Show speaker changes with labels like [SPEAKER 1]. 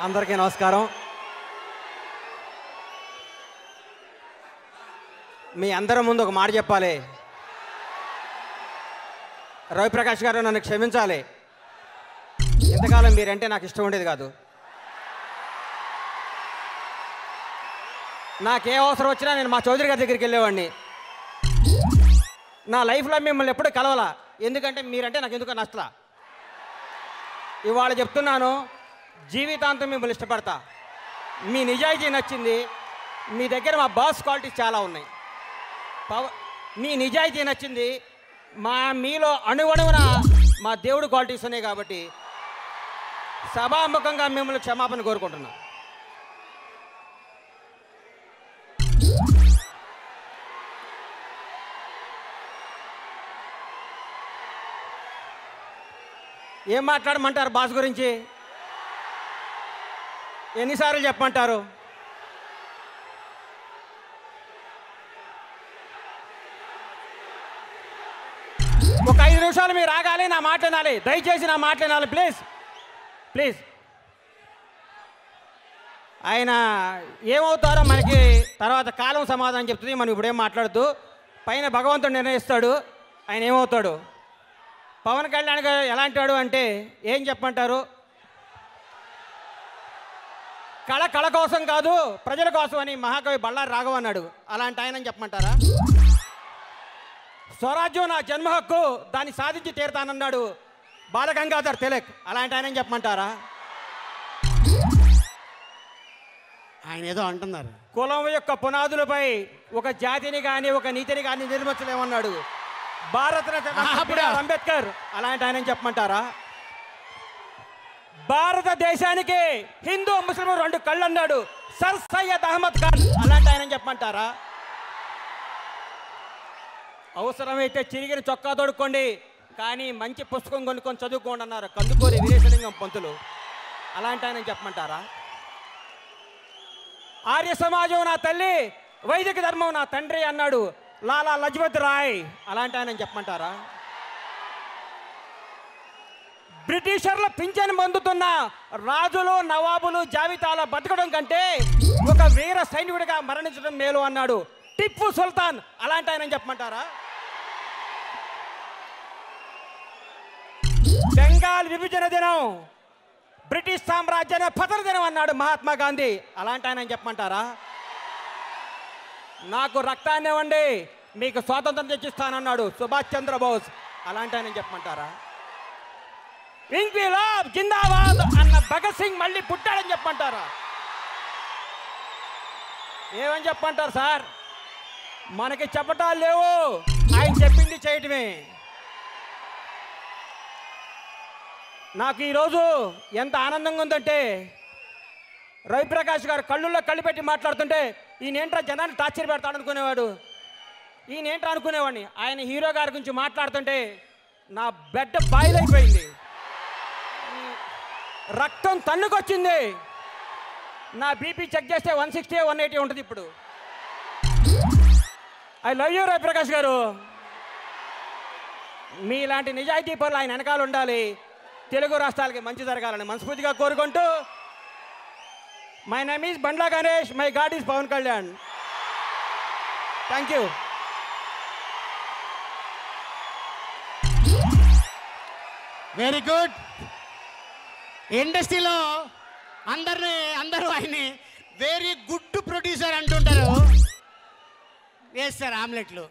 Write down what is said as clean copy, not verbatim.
[SPEAKER 1] అందరికీ నమస్కారం. మీ అందరి ముందు ఒక మాట చెప్పాలి. రవిప్రకాష్ గారు నన్ను క్షమించాలి. ఇంతకాలం మీరంటే నాకు ఇష్టం ఉండేది కాదు. నాకే అవసరం వచ్చినా నేను మా చౌదరి గారి దగ్గరికి వెళ్ళేవాడిని. నా లైఫ్లో మిమ్మల్ని ఎప్పుడూ కలవాలా, ఎందుకంటే మీరంటే నాకు ఎందుకో నచ్చలా. ఇవాళ చెప్తున్నాను, జీవితాంతం మిమ్మల్ని ఇష్టపడతా. మీ నిజాయితీ నచ్చింది. మీ దగ్గర మా బాస్ క్వాలిటీస్ చాలా ఉన్నాయి. మీ నిజాయితీ నచ్చింది. మీలో అణువణువున మా దేవుడు క్వాలిటీస్ ఉన్నాయి. కాబట్టి సభాముఖంగా మిమ్మల్ని క్షమాపణ కోరుకుంటున్నా. ఏం మాట్లాడమంటారు బాస్ గురించి? ఎన్నిసార్లు చెప్పమంటారు? ఒక 5 నిమిషాలు మీరు ఆగాలి, నా మాట వినాలి. దయచేసి నా మాట వినాలి ప్లీజ్ ప్లీజ్. ఆయన ఏమవుతారో మనకి తర్వాత కాలం సమాధానం చెప్తుంది. మనం ఇప్పుడేం మాట్లాడుతూ పైన భగవంతుడు నిర్ణయిస్తాడు ఆయన ఏమవుతాడు. పవన్ కళ్యాణ్ గారు ఎలాంటి వాడు అంటే ఏం చెప్పమంటారు? కళ కోసం కాదు ప్రజల కోసం అని మహాకవి బళ్ళారి రాఘవ అన్నాడు. అలాంటి ఆయన చెప్పమంటారా? స్వరాజ్యం నా జన్మ హక్కు, దాన్ని సాధించి తీరుతానన్నాడు బాలగంగాధర్ తిలక్. అలాంటి ఆయన చెప్పమంటారా?
[SPEAKER 2] ఆయన ఏదో అంటున్నారు.
[SPEAKER 1] కులం యొక్క పునాదులపై ఒక జాతిని కానీ ఒక నీతిని కానీ నిర్మించలేమన్నాడు భారతరత్న అంబేద్కర్. అలాంటి ఆయన చెప్పమంటారా? భారతదేశానికి హిందూ ముస్లిం 2 కళ్ళు అన్నాడు సర్ సయ్యద్ అహ్మద్ ఖాన్. అలాంటి ఆయన చెప్పమంటారా? అవసరమైతే చిరిగిన చొక్కా తొడుక్కోండి, కానీ మంచి పుస్తకం కొనుక్కొని చదువుకోండి అన్నారు కందుకూరి వీరేశలింగం పంతులు. అలాంటి ఆయన చెప్పమంటారా? ఆర్య సమాజం నా తల్లి, వైదిక ధర్మం నా తండ్రి అన్నాడు లాలా లజపత్ రాయ్. అలాంటి ఆయన చెప్పమంటారా? బ్రిటిషర్ల పింఛను పొందుతున్న రాజులు నవాబులు జాబితాలో బతకడం కంటే ఒక వీర సైనికుడిగా మరణించడం మేలు అన్నాడు టిప్పు సుల్తాన్. అలాంటి ఆయన చెప్పమంటారా? బెంగాల్ విభజన దినం, బ్రిటిష్ సామ్రాజ్యాన్ని పతన దినం అన్నాడు మహాత్మా గాంధీ. అలాంటి ఆయన చెప్పమంటారా? నాకు రక్తాన్ని ఇవ్వండి, మీకు స్వాతంత్రం తెచ్చిస్తానన్నాడు సుభాష్ చంద్రబోస్. అలాంటి ఆయన చెప్పమంటారా? ఇంక్విలాబ్ జిందాబాద్ అన్న భగత్ సింగ్ మళ్ళీ పుట్టాడని చెప్పమంటారా? ఏమని చెప్పమంటారు సార్? మనకి చెప్పటాలు లేవు, ఆయన చెప్పింది చేయటమే. నాకు ఈరోజు ఎంత ఆనందంగా ఉందంటే, రవిప్రకాష్ గారు కళ్ళుల్లో కళ్ళు పెట్టి మాట్లాడుతుంటే ఈయనేంట్రా జనాన్ని టార్చర్ పెడతాడు అనుకునేవాడు, ఈయనేంట్రా అనుకునేవాడిని. ఆయన హీరో గారి గురించి మాట్లాడుతుంటే నా బెడ్ బాయిల్ అయిపోయింది, రక్తం తన్నుకొచ్చింది. నా బీపీ చెక్ చేస్తే 160 180 ఉంటుంది ఇప్పుడు. ఐ లవ్ యూ రవిప్రకాష్ గారు. మీలాంటి నిజాయితీ పనులు ఆయన వెనకాల ఉండాలి. తెలుగు రాష్ట్రాలకి మంచి జరగాలని మనస్ఫూర్తిగా కోరుకుంటూ, my name is Bandla Ganesh, my god is Pawan Kalyan. Thank you.
[SPEAKER 2] Very good. ఇండస్ట్రీలో అందరూ ఆయన్ని వెరీ గుడ్ ప్రొడ్యూసర్ అంటుంటారు. వేస్తారు ఆమ్లెట్లు.